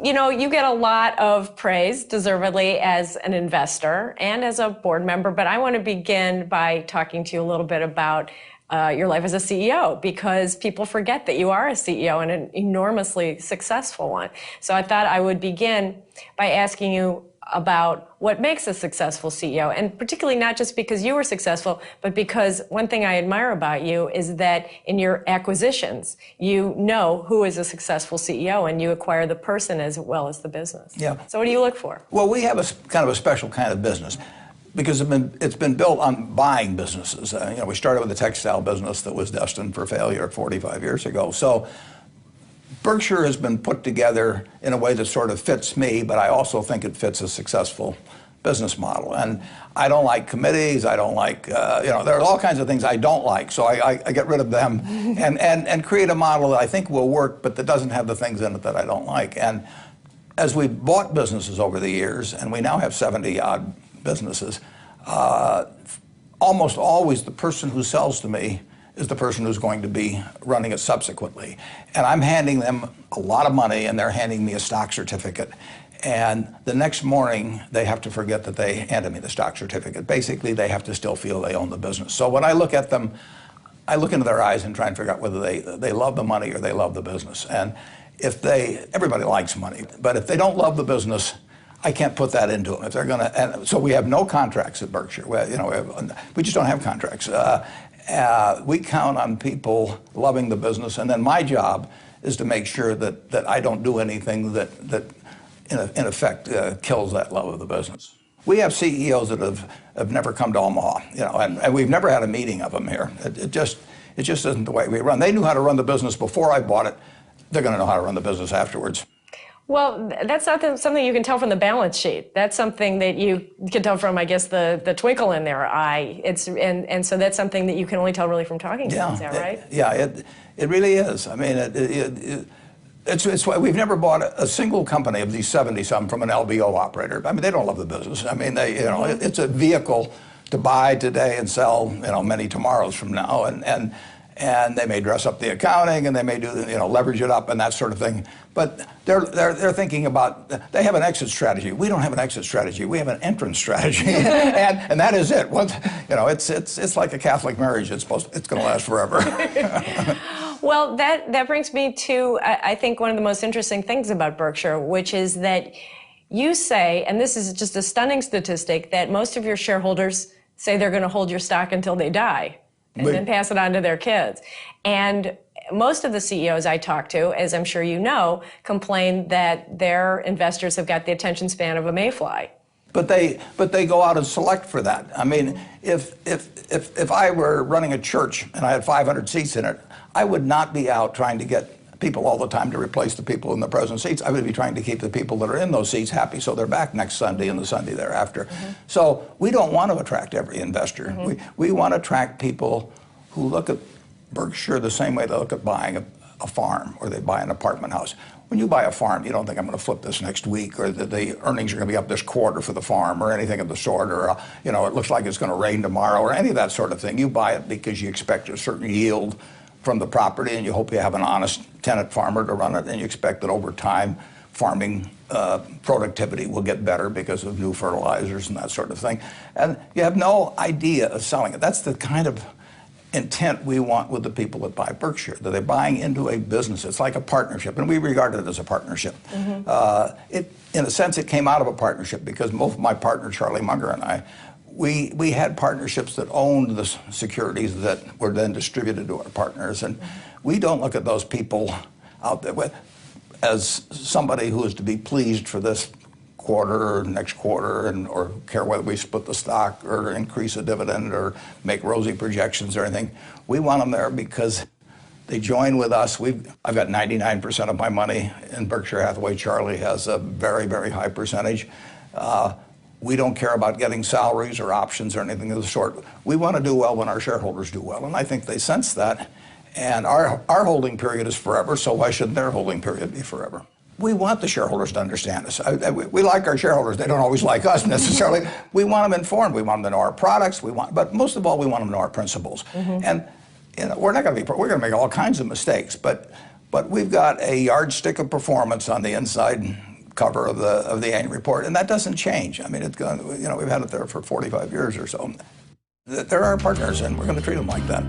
you know, you get a lot of praise, deservedly, as an investor and as a board member, but I want to begin by talking to you a little bit about your life as a CEO, because people forget that you are a CEO and an enormously successful one. So I thought I would begin by asking you about what makes a successful CEO, and particularly not just because you were successful, but because one thing I admire about you is that in your acquisitions, you know who is a successful CEO and you acquire the person as well as the business. Yeah. So what do you look for? Well, we have kind of a special kind of business because it's been built on buying businesses. You know, we started with a textile business that was destined for failure 45 years ago. So Berkshire has been put together in a way that sort of fits me, but I also think it fits a successful business model. And I don't like committees. I don't like, you know, there are all kinds of things I don't like. So I get rid of them and create a model that I think will work, but that doesn't have the things in it that I don't like. And as we bought businesses over the years, and we now have 70-odd businesses, almost always the person who sells to me is the person who's going to be running it subsequently. And I'm handing them a lot of money, and they're handing me a stock certificate. And the next morning, they have to forget that they handed me the stock certificate. Basically, they have to still feel they own the business. So when I look at them, I look into their eyes and try and figure out whether they love the money or they love the business. And if everybody likes money, but if they don't love the business, I can't put that into them. If they're gonna, and so we have no contracts at Berkshire. We just don't have contracts. We count on people loving the business, and then my job is to make sure that I don't do anything that in effect kills that love of the business. We have CEOs that have never come to Omaha, you know, and we've never had a meeting of them here. It just isn't the way we run. They knew how to run the business before I bought it. They're going to know how to run the business afterwards. Well, that's not something you can tell from the balance sheet. That's something that you can tell from, I guess, the twinkle in their eye. And so that's something that you can only tell really from talking to them. Is that right? It really is. I mean, it's why we've never bought a single company of these 70-some from an LBO operator. I mean, they don't love the business. I mean, it's a vehicle to buy today and sell, you know, many tomorrows from now. And they may dress up the accounting, and they may do, you know, leverage it up and that sort of thing. But they're thinking about, they have an exit strategy. We don't have an exit strategy. We have an entrance strategy, and that is it. Once, you know, it's like a Catholic marriage. It's going to last forever. Well, that brings me to, I think, one of the most interesting things about Berkshire, which is that you say, and this is just a stunning statistic, that most of your shareholders say they're going to hold your stock until they die and then pass it on to their kids. And most of the CEOs I talk to, as I'm sure you know, complain that their investors have got the attention span of a mayfly. But they go out and select for that. I mean, if I were running a church and I had 500 seats in it, I would not be out trying to get people all the time to replace the people in the present seats. I would be trying to keep the people that are in those seats happy so they're back next Sunday and the Sunday thereafter. So we don't want to attract every investor. We want to attract people who look at Berkshire the same way they look at buying a farm or they buy an apartment house. When you buy a farm, you don't think I'm going to flip this next week, or that the earnings are going to be up this quarter for the farm, or anything of the sort, or you know, it looks like it's going to rain tomorrow, or any of that sort of thing. You buy it because you expect a certain yield from the property, and you hope you have an honest tenant farmer to run it, and you expect that over time farming productivity will get better because of new fertilizers and that sort of thing. And you have no idea of selling it. That's the kind of intent we want with the people that buy Berkshire, that they're buying into a business. It's like a partnership, and we regard it as a partnership. In a sense, it came out of a partnership because both my partner, Charlie Munger, and I, we had partnerships that owned the securities that were then distributed to our partners. And we don't look at those people out there as somebody who is to be pleased for this quarter or next quarter, or care whether we split the stock or increase a dividend or make rosy projections or anything. We want them there because they join with us. I've got 99% of my money in Berkshire Hathaway. Charlie has a very, very high percentage. We don't care about getting salaries or options or anything of the sort. We want to do well when our shareholders do well, and I think they sense that. And our holding period is forever, so why shouldn't their holding period be forever? We want the shareholders to understand us. We like our shareholders. They don't always like us necessarily. We want them informed. We want them to know our products. But most of all, we want them to know our principles. And you know, we're going to make all kinds of mistakes. But But we've got a yardstick of performance on the inside cover of the annual report, and that doesn't change. I mean, it's gone, we've had it there for 45 years or so. They're our partners, and we're going to treat them like that.